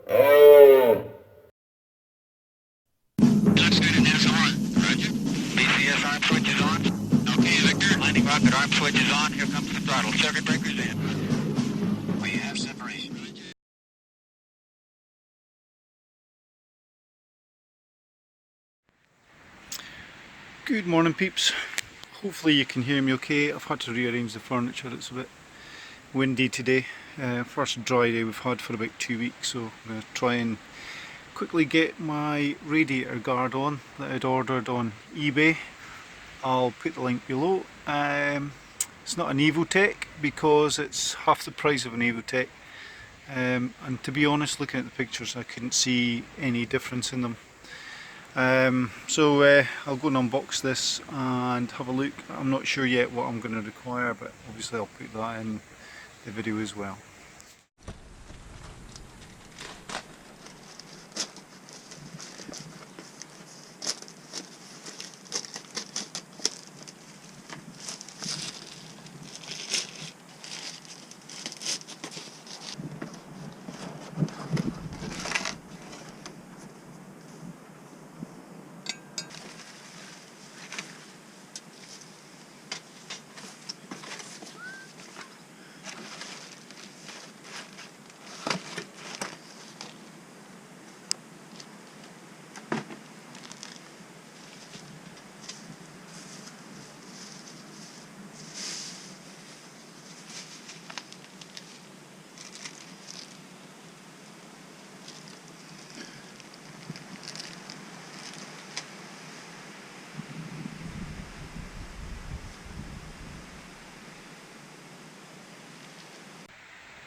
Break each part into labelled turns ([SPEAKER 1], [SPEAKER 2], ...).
[SPEAKER 1] Is on. Roger. BCS arm switch is on. Okay, Victor. Landing rocket arm switch is on. Here comes the throttle. Circuit breakers in. We have separation. Roger.
[SPEAKER 2] Good morning, peeps. Hopefully you can hear me okay. I've had to rearrange the furniture, it's a bit windy today. First dry day we've had for about 2 weeks, so I'm going to try and quickly get my radiator guard on that I'd ordered on eBay. I'll put the link below. It's not an Evotech because it's half the price of an Evotech, and to be honest, looking at the pictures I couldn't see any difference in them. So I'll go and unbox this and have a look. I'm not sure yet what I'm going to require, but obviously I'll put that in the video as well.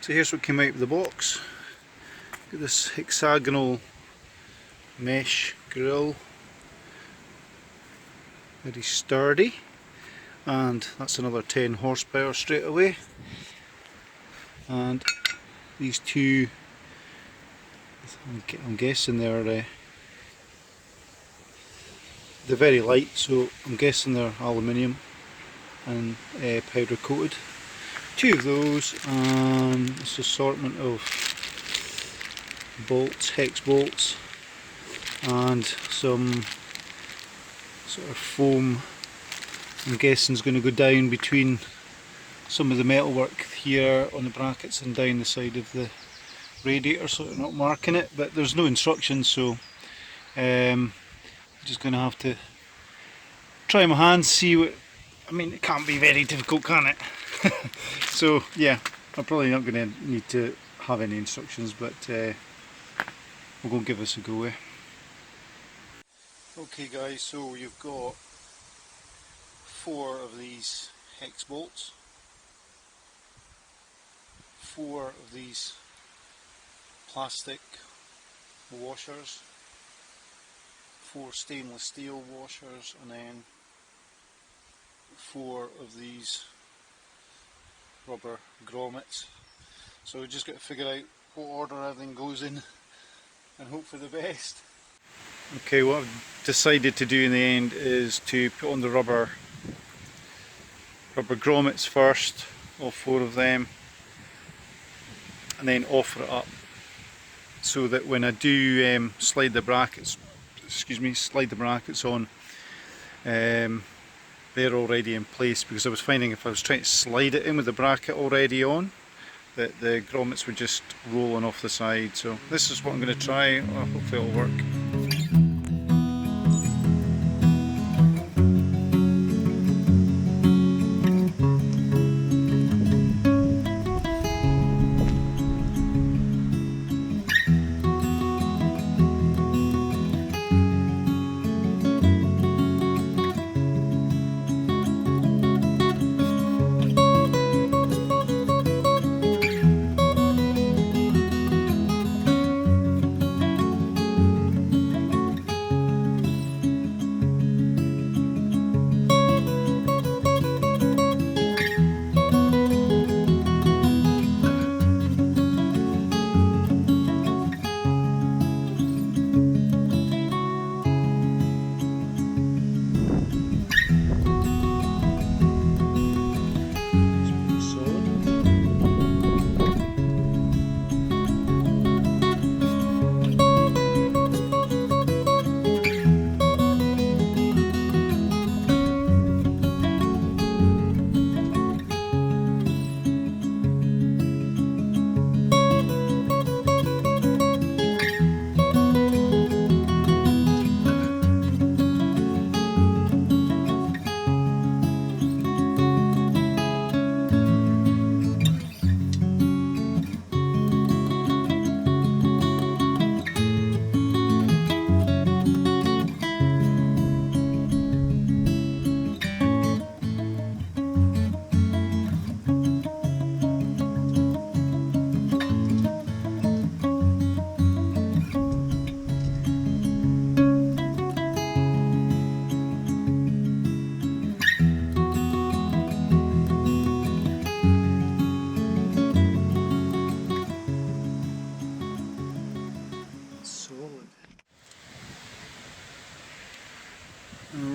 [SPEAKER 2] So here's what came out of the box. Got this hexagonal mesh grille, very sturdy, and that's another 10 horsepower straight away. And these two, I'm guessing they're very light, so I'm guessing they're aluminium and powder coated. Two of those, and this assortment of bolts, hex bolts, and some sort of foam I'm guessing is going to go down between some of the metalwork here on the brackets and down the side of the radiator, so they're not marking it, but there's no instructions, so I'm just going to have to try my hands, see what, I mean, it can't be very difficult, can it? So yeah, I'm probably not going to need to have any instructions, but we'll go and give this a go. Okay guys, so you've got 4 of these hex bolts, 4 of these plastic washers, 4 stainless steel washers, and then 4 of these rubber grommets. So we just got to figure out what order everything goes in and hope for the best. Okay, what I've decided to do in the end is to put on the rubber grommets first, all 4 of them, and then offer it up, so that when I do slide the brackets on, they're already in place, because I was finding if I was trying to slide it in with the bracket already on, that the grommets were just rolling off the side. So this is what I'm going to try. Hopefully it'll work.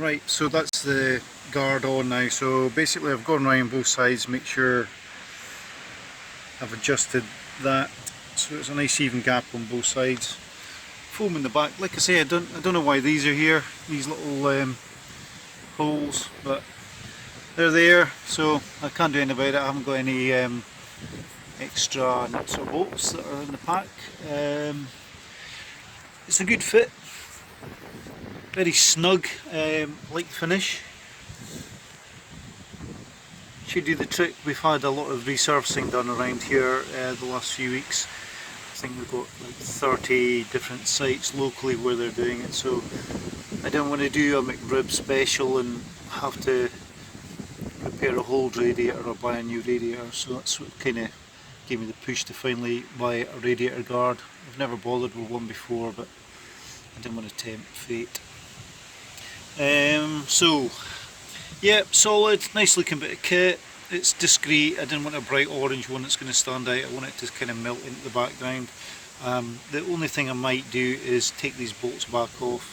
[SPEAKER 2] Right, so that's the guard on now. So basically I've gone around both sides, make sure I've adjusted that so it's a nice even gap on both sides. Foam in the back, like I say, I don't know why these are here, these little holes, but they're there, so I can't do anything about it. I haven't got any extra nuts or bolts that are in the pack. It's a good fit, very snug, like the finish. Should do the trick. We've had a lot of resurfacing done around here the last few weeks. I think we've got like 30 different sites locally where they're doing it, so I don't want to do a McRib special and have to repair a whole radiator or buy a new radiator, so that's what kind of gave me the push to finally buy a radiator guard. I've never bothered with one before, but I didn't want to tempt fate. So yeah, solid, nice looking bit of kit. It's discreet. I didn't want a bright orange one that's going to stand out. I want it to kind of melt into the background. The only thing I might do is take these bolts back off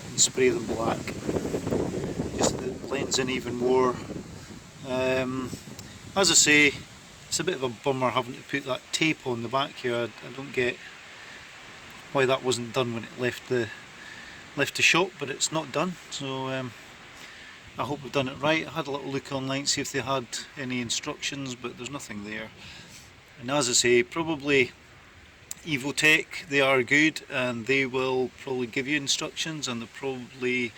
[SPEAKER 2] and spray them black, just so that it blends in even more. As I say, it's a bit of a bummer having to put that tape on the back here. I don't get why that wasn't done when it left the shop, but it's not done, so I hope we've done it right. I had a little look online to see if they had any instructions, but there's nothing there. And as I say, probably Evotech, they are good and they will probably give you instructions, and they'll probably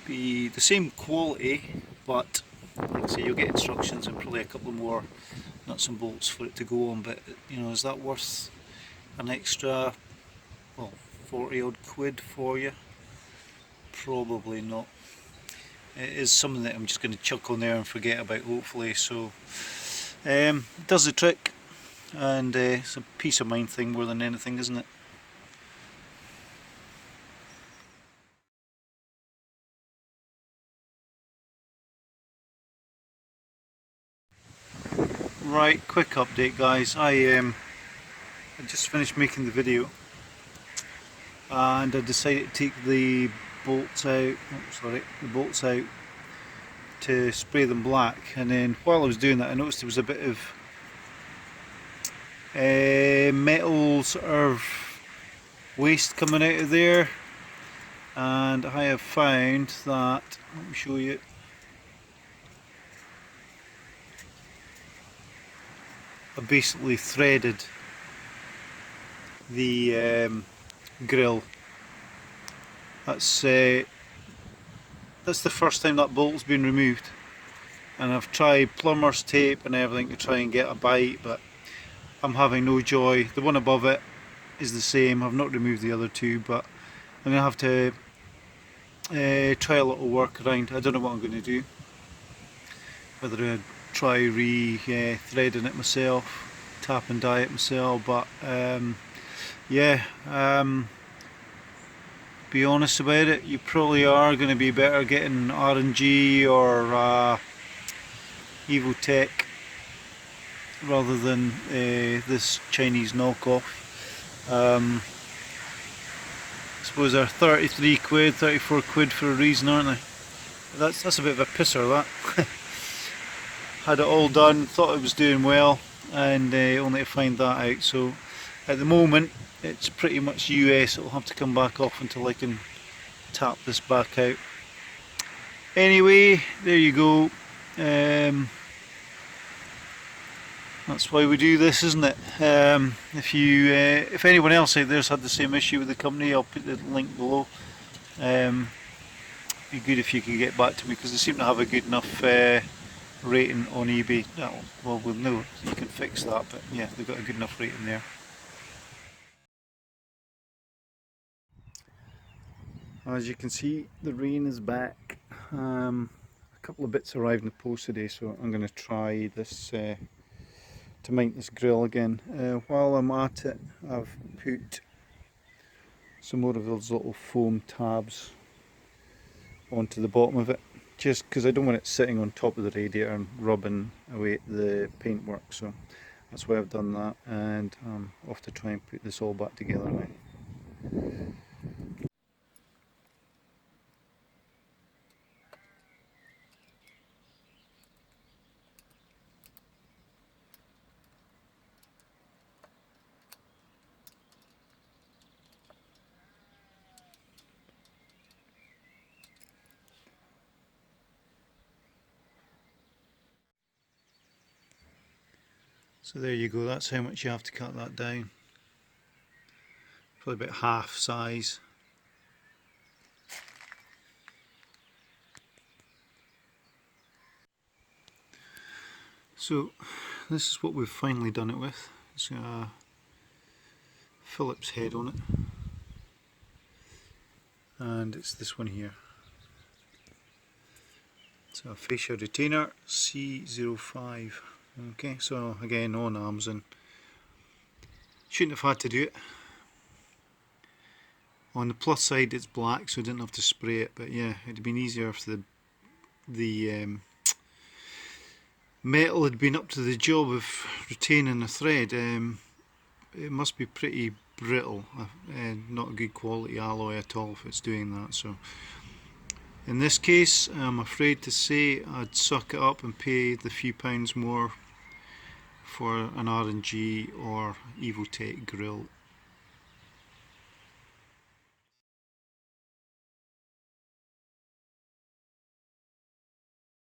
[SPEAKER 2] be the same quality, but like I say, you'll get instructions and probably a couple more nuts and bolts for it to go on. But you know, is that worth an extra, well, 40 odd quid for you? Probably not. It is something that I'm just going to chuck on there and forget about, hopefully. So it does the trick, and it's a peace of mind thing more than anything, isn't it? Right, quick update guys. I just finished making the video and I decided to take the bolts out, to spray them black, and then while I was doing that I noticed there was a bit of metal sort of waste coming out of there, and I have found that, let me show you, I basically threaded the grill. That's the first time that bolt's been removed, and I've tried plumber's tape and everything to try and get a bite, but I'm having no joy. The one above it is the same. I've not removed the other two, but I'm going to have to try a little work around. I don't know what I'm going to do, whether I try threading it myself, tap and dye it myself, but yeah, be honest about it, you probably are going to be better getting R&G or Evotech rather than this Chinese knockoff. I suppose they're 33 quid, 34 quid for a reason, aren't they? That's a bit of a pisser, that. Had it all done, thought it was doing well, and only to find that out. So at the moment it's pretty much US. It'll have to come back off until I can tap this back out. Anyway, there you go. That's why we do this, isn't it? If anyone else out there's had the same issue with the company, I'll put the link below. Be good if you could get back to me, because they seem to have a good enough rating on eBay. Well, we'll know you can fix that, but yeah, they've got a good enough rating there. As you can see, the rain is back. A couple of bits arrived in the post today, so I'm going to try this to mount this grill again. While I'm at it, I've put some more of those little foam tabs onto the bottom of it, just because I don't want it sitting on top of the radiator and rubbing away at the paintwork. So that's why I've done that, and I'm off to try and put this all back together now. So there you go, that's how much you have to cut that down. Probably about half size. So this is what we've finally done it with. It's got a Phillips head on it, and it's this one here. So a fascia retainer C05. Okay, so again on arms, and shouldn't have had to do it. On the plus side it's black, so I didn't have to spray it, but yeah, it'd have been easier if the metal had been up to the job of retaining the thread. It must be pretty brittle, not a good quality alloy at all if it's doing that. So in this case, I'm afraid to say I'd suck it up and pay the few pounds more for an R&G or Evotech grill